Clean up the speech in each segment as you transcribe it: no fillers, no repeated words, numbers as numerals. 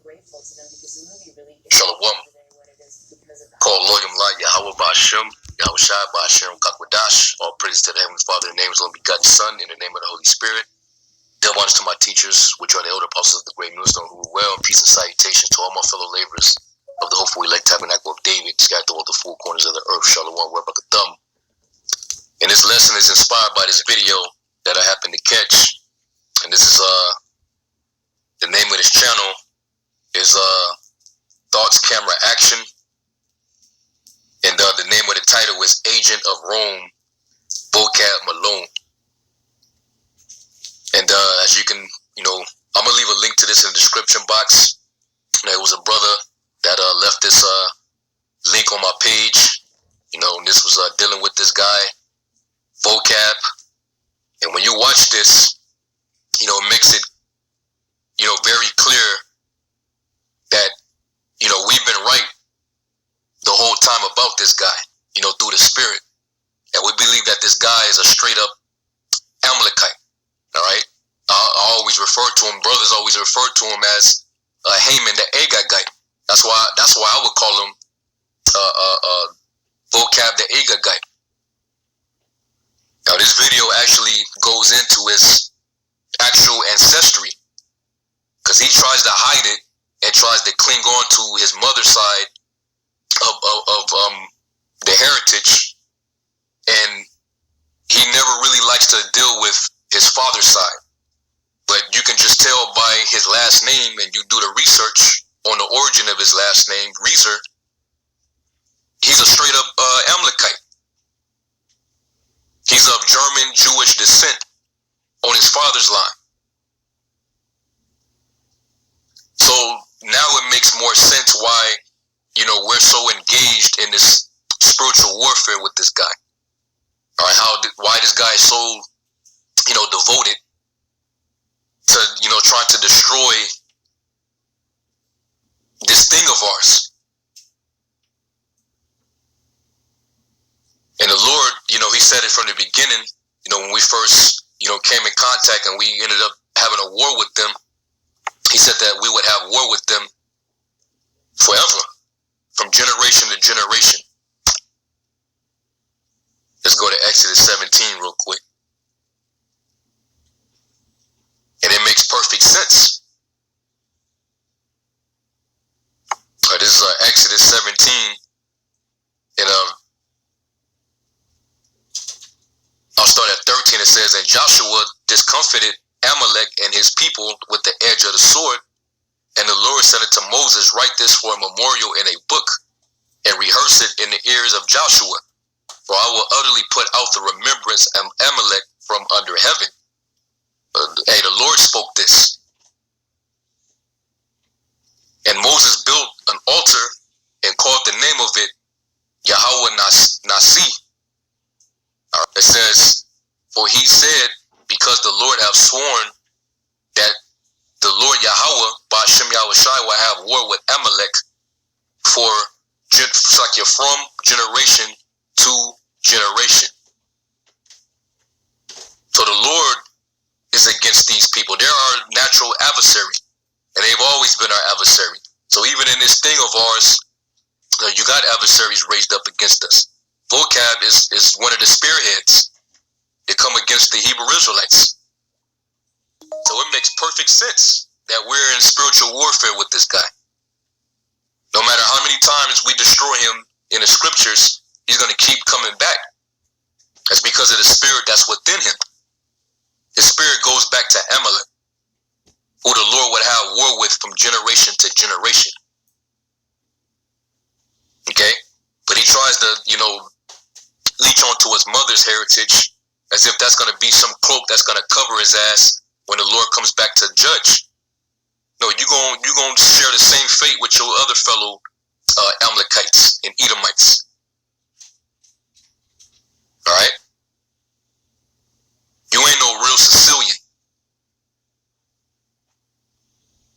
Shalom. Call Loyam La Yahweh Ba'Shem, Yahweh Shai Ba'Shem Kakwadash. All praise to the Heavenly Father in the name of His only begotten Son, in the name of the Holy Spirit. Dear ones to my teachers, which are the elder apostles of the great millstone, who are well, and peace and salutations to all my fellow laborers of the hopeful elect tabernacle of David, scattered throughout the four corners of the earth. Shalom, Webakathum. And this lesson is inspired by this video that I happened to catch. And this is the name of this channel is Thoughts Camera Action. And the name of the title is Agent of Rome, Vocab Malone. And as you can, I'm going to leave a link to this in the description box. There was a brother that left this link on my page. And this was dealing with this guy, Vocab. And when you watch this, it makes it, very clear that, we've been right the whole time about this guy, through the spirit. And we believe that this guy is a straight up Amalekite. All right. I always refer to him, brothers always refer to him as Haman the Agagite. That's why I would call him Vocab the Agagite. Now this video actually goes into his actual ancestry, because he tries to hide it and tries to cling on to his mother's side of the heritage, and he never really likes to deal with his father's side. But you can just tell by his last name, and you do the research on the origin of his last name, Reeser, he's a straight up Amalekite. He's of German Jewish descent on his father's line. So now it makes more sense why, we're so engaged in this spiritual warfare with this guy. All right, why this guy is so, devoted to, trying to destroy this thing of ours. And the Lord, he said it from the beginning, when we first, came in contact and we ended up having a war with them. He said that we would have war with them forever, from generation to generation. Let's go to Exodus 17 real quick. And it makes perfect sense. This is Exodus 17. And I'll start at 13. It says, and Joshua discomfited Amalek and his people with the edge of the sword. And the Lord said unto Moses, write this for a memorial in a book, and rehearse it in the ears of Joshua. For I will utterly put out the remembrance of Amalek from under heaven. Hey, the Lord spoke this. And Moses built an altar and called the name of it Yahweh Nasi. It says, for he said, because the Lord hath sworn that the Lord Yahweh, Ba'Shem Yahweh Shai, will have war with Amalek from generation to generation. So the Lord is against these people. They're our natural adversary, and they've always been our adversary. So even in this thing of ours, you got adversaries raised up against us. Vocab is one of the spearheads. They come against the Hebrew Israelites. So it makes perfect sense that we're in spiritual warfare with this guy. No matter how many times we destroy him in the scriptures, he's going to keep coming back. That's because of the spirit that's within him. His spirit goes back to Amalek, who the Lord would have war with from generation to generation. Okay? But he tries to, leech onto his mother's heritage as if that's going to be some cloak that's going to cover his ass when the Lord comes back to judge. No, you're going to share the same fate with your other fellow Amalekites and Edomites. All right? You ain't no real Sicilian.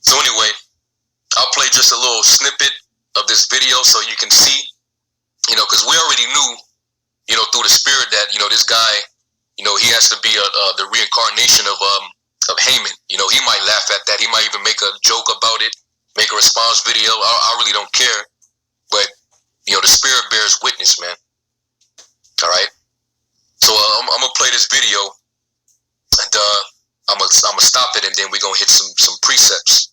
So anyway, I'll play just a little snippet of this video so you can see, because we already knew, through the spirit that, this guy, he has to be the reincarnation of Haman. He might laugh at that. He might even make a joke about it. make a response video. I really don't care. But, the Spirit bears witness, man. All right? So I'm going to play this video, and I'm going to stop it, and then we're going to hit some precepts.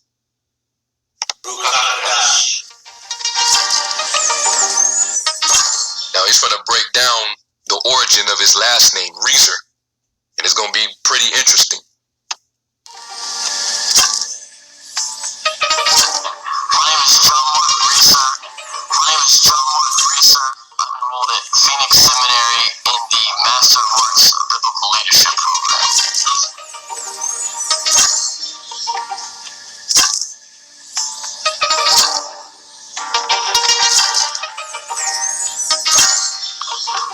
Now, he's going to break down the origin of his last name, Reezer. And it's going to be pretty interesting. Phoenix Seminary in the Master of Arts of Biblical Leadership program.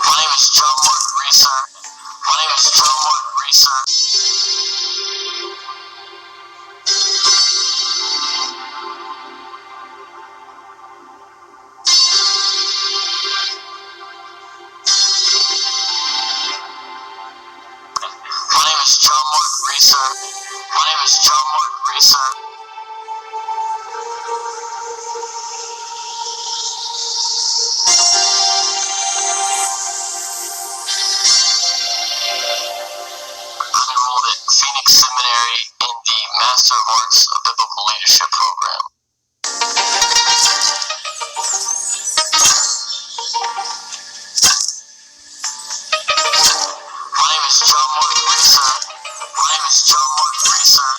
My name is John Mark Reeser. My name is John Mark Reeser. My name is John Mark Reeser. I'm enrolled at Phoenix Seminary in the Master of Arts of Biblical Leadership program. My name is John Mark Reeser. My name is John Mark Reeser.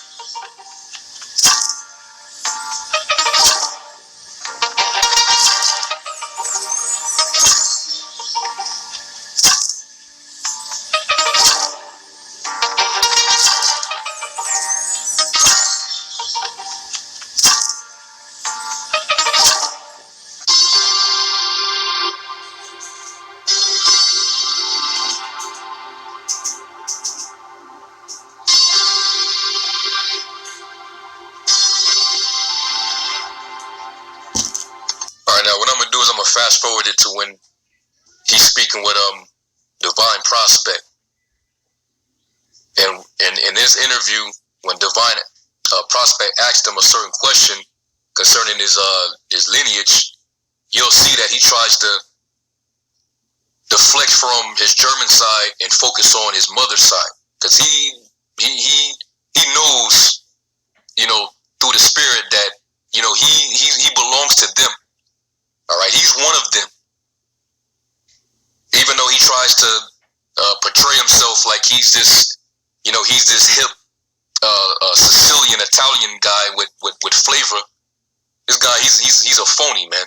Now, what I'm going to do is I'm going to fast forward it to when he's speaking with Divine Prospect. And in this interview, when Divine Prospect asked him a certain question concerning his lineage, you'll see that he tries to deflect from his German side and focus on his mother's side. Because he knows, through the Spirit that, he belongs to them. All right, he's one of them. Even though he tries to portray himself like he's this hip Sicilian Italian guy with flavor. This guy, he's a phony, man.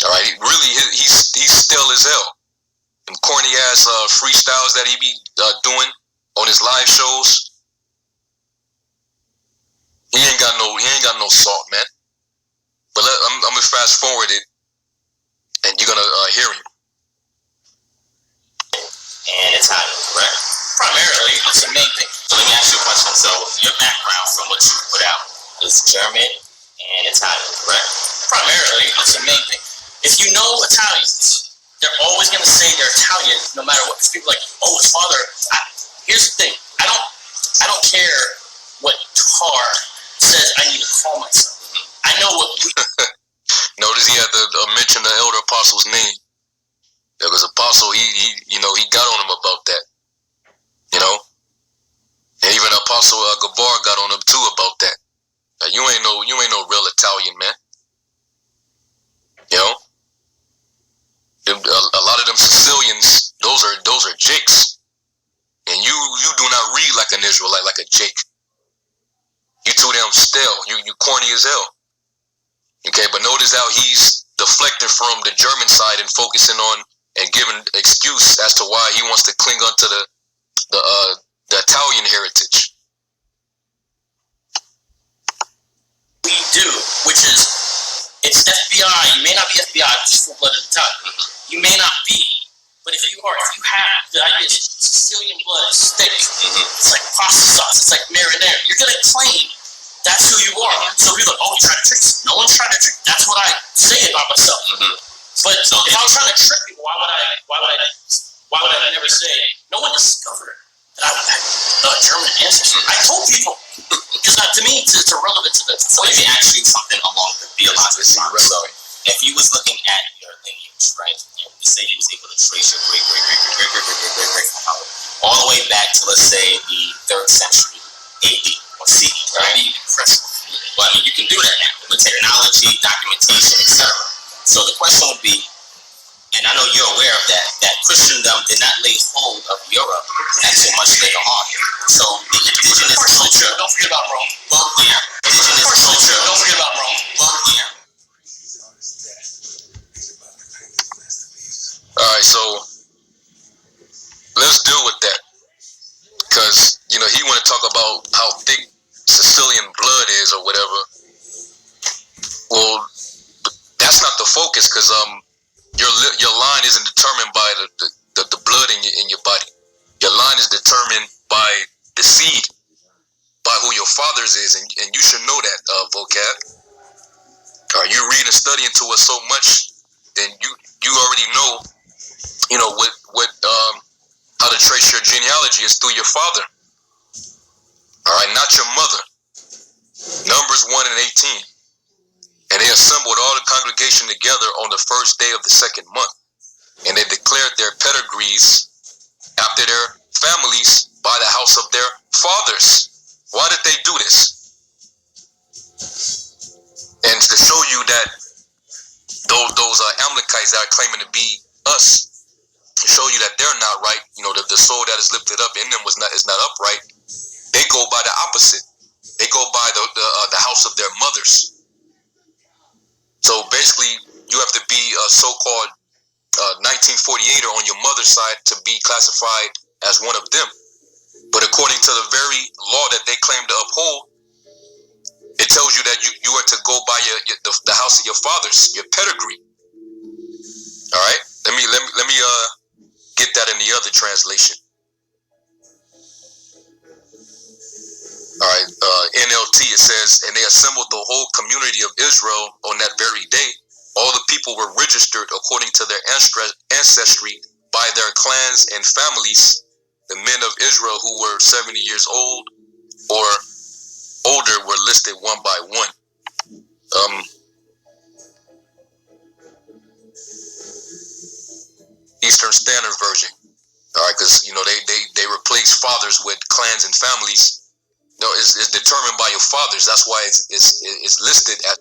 All right, he's still as hell. Them corny ass freestyles that he be doing on his live shows. He ain't got no salt, man. But I'm gonna fast forward it, and you're gonna hear him. And Italian, correct? Primarily, it's the main thing. So let me ask you a question. So your background from what you put out is German and Italian, correct? Primarily, it's the main thing. If you know Italians, they're always gonna say they're Italian, no matter what. Because people are like, oh, his father. Here's the thing. I don't care what tar says I need to call myself. I know what we... Notice he had to mention the elder apostle's name. Because Apostle, he got on him about that. And even Apostle Gabar got on him too about that. Now, you ain't no real Italian, man. A lot of them Sicilians, those are jakes. And you do not read like an Israelite, like a jake. You too damn stale. You corny as hell. Okay, but notice how he's deflecting from the German side and focusing on and giving excuse as to why he wants to cling on to the Italian heritage. We do, which is, it's FBI. You may not be FBI, just full-blooded Italian. You may not be, but if you have the idea, Sicilian blood is thick. It's like pasta sauce. It's like marinara. You're gonna claim that's who you are. So you're like, oh, you trying to trick us. No one's trying to trick. That's what I say about myself. But so if I was trying to trick people, why would I never say? No one discovered And I was like, German ancestry. I told people. Because to me, it's irrelevant to the. So let me ask you something along the theological lines. So if you was looking at your lineage, right, and you say you was able to trace your great all the way back to, let's say, the 3rd century AD or CE, right? Impressive. Well, I mean, you can do that now with technology, documentation, etc. So the question would be, and I know you're aware of that Christendom did not lay hold of Europe until much later on. So the indigenous culture, don't forget about Rome. Well, yeah. Indigenous culture, don't forget about Rome. Well, yeah. All right, so let's deal with that, because he want to talk about how thick Sicilian blood is or whatever. Well, that's not the focus, because your line isn't determined by the blood in your body. Your line is determined by the seed, by who your fathers is, and you should know that, vocab. You read and study into it so much, then you already know, what how to trace your genealogy is through your father. All right, not your mother. Numbers 1 and 18. And they assembled all the congregation together on the first day of the 2nd month. And they declared their pedigrees after their families by the house of their fathers. Why did they do this? And to show you that those Amalekites that are claiming to be us, to show you that they're not right, the soul that is lifted up in them is not upright. They go by the opposite. They go by the house of their mothers. So basically, you have to be a so-called 1948er on your mother's side to be classified as one of them. But according to the very law that they claim to uphold, it tells you that you are to go by the house of your fathers, your pedigree. All right, let me get that in the other translation. All right, NLT, it says, and they assembled the whole community of Israel on that very day. All the people were registered according to their ancestry by their clans and families. The men of Israel who were 70 years old or older were listed one by one. Eastern Standard Version. All right, because they replace fathers with clans and families. No, it's determined by your fathers. That's why it's listed as